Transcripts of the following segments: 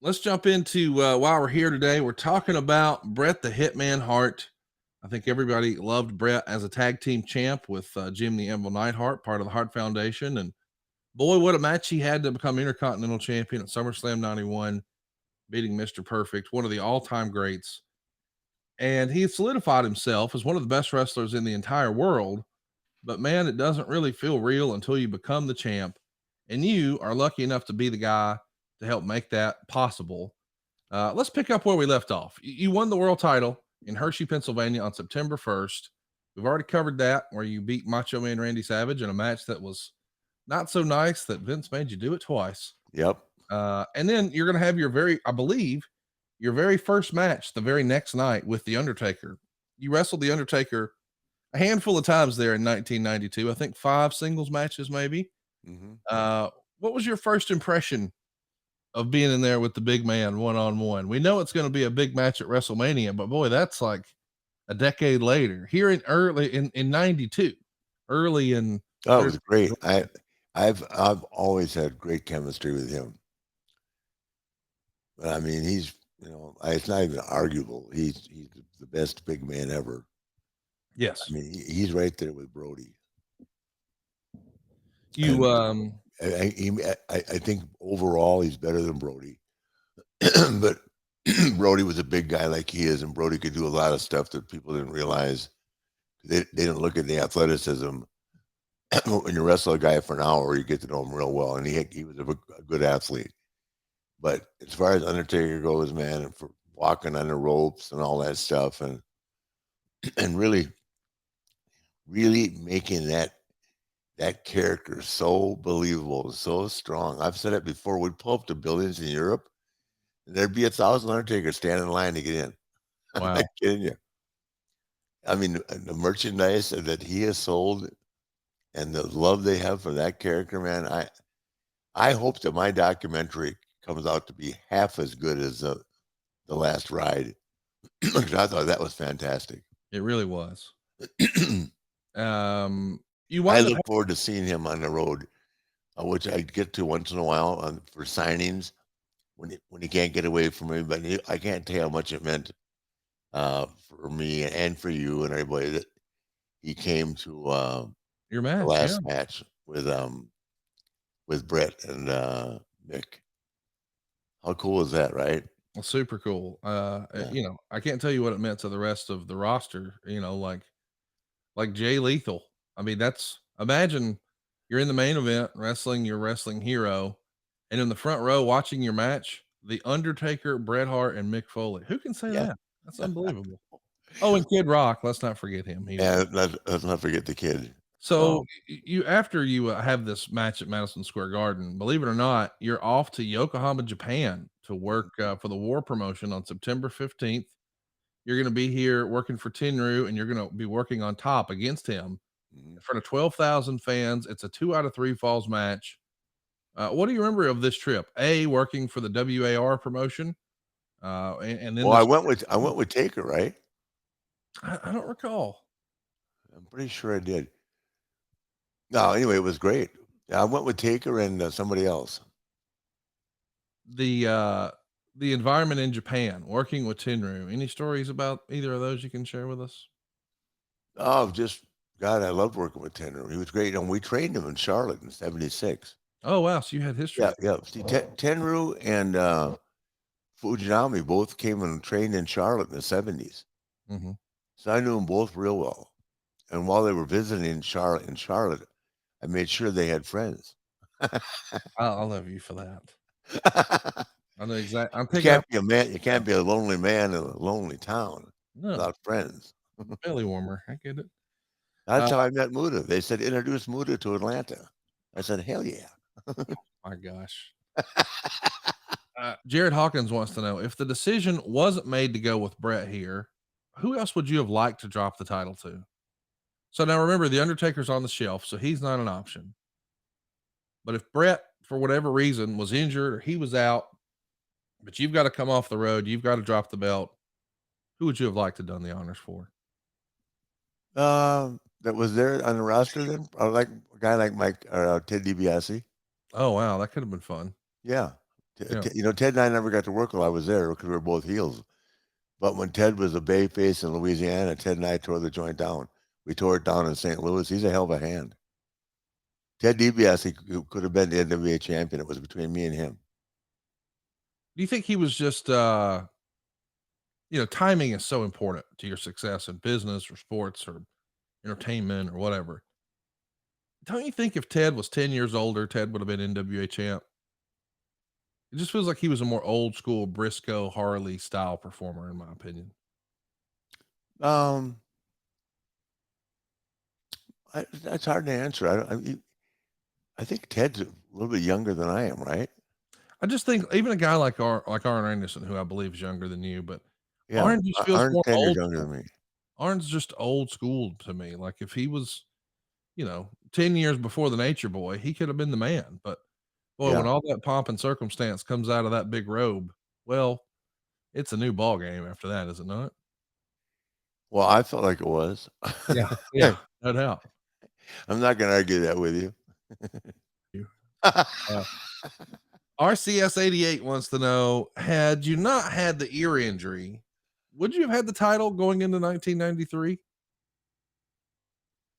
let's jump into while we're here today. We're talking about Bret the Hitman Hart. I think everybody loved Bret as a tag team champ with Jim the Anvil Neidhart, part of the Hart Foundation. And boy, what a match he had to become Intercontinental Champion at SummerSlam 91, beating Mr. Perfect, one of the all time greats. And he solidified himself as one of the best wrestlers in the entire world. But man, it doesn't really feel real until you become the champ. And you are lucky enough to be the guy to help make that possible. Let's pick up where we left off. You won the world title in Hershey, Pennsylvania on September 1st. We've already covered that, where you beat Macho Man Randy Savage in a match that was not so nice that Vince made you do it twice. Yep. And then you're going to have I believe, your very first match the very next night with The Undertaker. You wrestled The Undertaker a handful of times there in 1992. I think 5 singles matches, maybe. What was your first impression of being in there with the big man one-on-one? We know it's going to be a big match at WrestleMania, but boy, that's like a decade later. Here in early in 92, early in Oh, it was great. I've always had great chemistry with him. But I mean, it's not even arguable. He's the best big man ever. yes. I mean, he's right there with Brody. You I think overall he's better than Brody. But Brody was a big guy like he is, and Brody could do a lot of stuff that people didn't realize. They didn't look at the athleticism. When you wrestle a guy for an hour, you get to know him real well, and he was a good athlete. But as far as Undertaker goes, man, and for walking on the ropes and all that stuff, and really making that character so believable, so strong. I've said it before. We'd pull up to buildings in Europe, and there'd be 1,000 Undertakers standing in line to get in. I'm wow. not kidding you. I mean, the merchandise that he has sold and the love they have for that character, man. I hope that my documentary comes out to be half as good as the Last Ride. Because I thought that was fantastic. It really was. You I wound up look forward to seeing him on the road, which I get to once in a while for signings when he can't get away from me. But I can't tell you how much it meant for me and for you and everybody that he came to your the match, yeah. last match with Brett and Mick. How cool is that, right? Well, super cool. Yeah. I can't tell you what it meant to the rest of the roster, like Jay Lethal. I mean, imagine you're in the main event wrestling your wrestling hero, and in the front row watching your match, The Undertaker, Bret Hart, and Mick Foley. Who can say Yeah. that? That's unbelievable. Oh, and Kid Rock. Let's not forget him. He was And let's not forget the kid. so Oh, you after you have this match at Madison Square Garden. Believe it or not, you're off to Yokohama, Japan, to work for the War promotion on September 15th. You're going to be here working for Tenryu, and you're going to be working on top against him mhm. in front of 12,000 fans. It's a 2 out of 3 falls match. What do you remember of this trip? Working for the WAR promotion, and then Well, this. I went with Taker, right? I don't recall I'm pretty sure I did. No, anyway, it was great. I went with Taker and somebody else. the uh, the environment in Japan working with Tenryu. Any stories about either of those you can share with us? Oh, just God, I loved working with Tanner. He was great, and we trained him in Charlotte in '76. Oh wow, so you had history. Yeah, yeah. See, Tenru and Fujinami both came and trained in Charlotte in the '70s, Hmm. so I knew them both real well. And while they were visiting Charlotte, I made sure they had friends. I love you for that. I know exactly. I'm You picking can't up. be a man. You can't be a lonely man in a lonely town No, without friends. belly warmer. I get it. That's Uh, how I met Muda. They said introduce Muda to Atlanta. I said hell yeah. my gosh. Jared Hawkins wants to know if the decision wasn't made to go with Brett here, who else would you have liked to drop the title to? So now remember, the Undertaker's on the shelf, so he's not an option. But if Brett, for whatever reason, was injured or he was out, but you've got to come off the road, you've got to drop the belt. Who would you have liked to done the honors for? That was there on the roster then? Like a guy like Mike or Ted DiBiase. Oh wow, that could have been fun. Yeah. Yeah. Ted and I never got to work while I was there because we were both heels. But when Ted was a bay face in Louisiana, Ted and I tore the joint down. We tore it down in St. Louis. He's a hell of a hand. Ted DiBiase could have been the NWA champion. It was between me and him. Do you think he was just, timing is so important to your success in business or sports or entertainment or whatever. Don't you think if Ted was 10 years older, Ted would have been NWA champ? It just feels like he was a more old school Briscoe Harley style performer, in my opinion. Um, that's hard to answer. I think Ted's a little bit younger than I am, right? I just think even a guy like Arn Anderson, who I believe is younger than you, but Yeah, Arn just feels Arn's more 10 years old younger school. than me. Arn's just old school to me. Like if he was, 10 years before the Nature Boy, he could have been the man. But boy, when Yeah. all that pomp and circumstance comes out of that big robe, well, it's a new ball game after that, is it not? Well, I felt like it was. Yeah, yeah, no doubt. I'm not gonna argue that with you. You uh, RCS88 wants to know, had you not had the ear injury, would you have had the title going into 1993?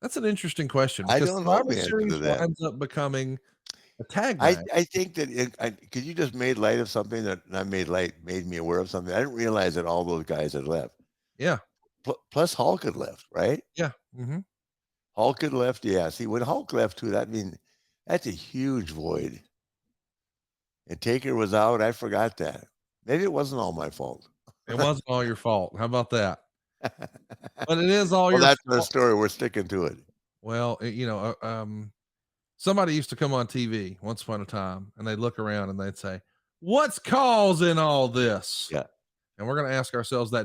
That's an interesting question I because don't know Survivor the answer to Series that. winds up becoming a tag I match. I think that because you just made light of something that not made me aware of something. I didn't realize that all those guys had left. Yeah, Plus Hulk had left, right? yeah, mhm. Hulk had left, yeah. See, when Hulk left too, that's a huge void. And Taker was out. I forgot that. Maybe it wasn't all my fault. It wasn't all your fault. How about that? But it is all Well, your that's the fault. story. We're sticking to it. Well, somebody used to come on TV once upon a time, and they'd look around and they'd say, "What's causing all this?" Yeah. And we're gonna ask ourselves that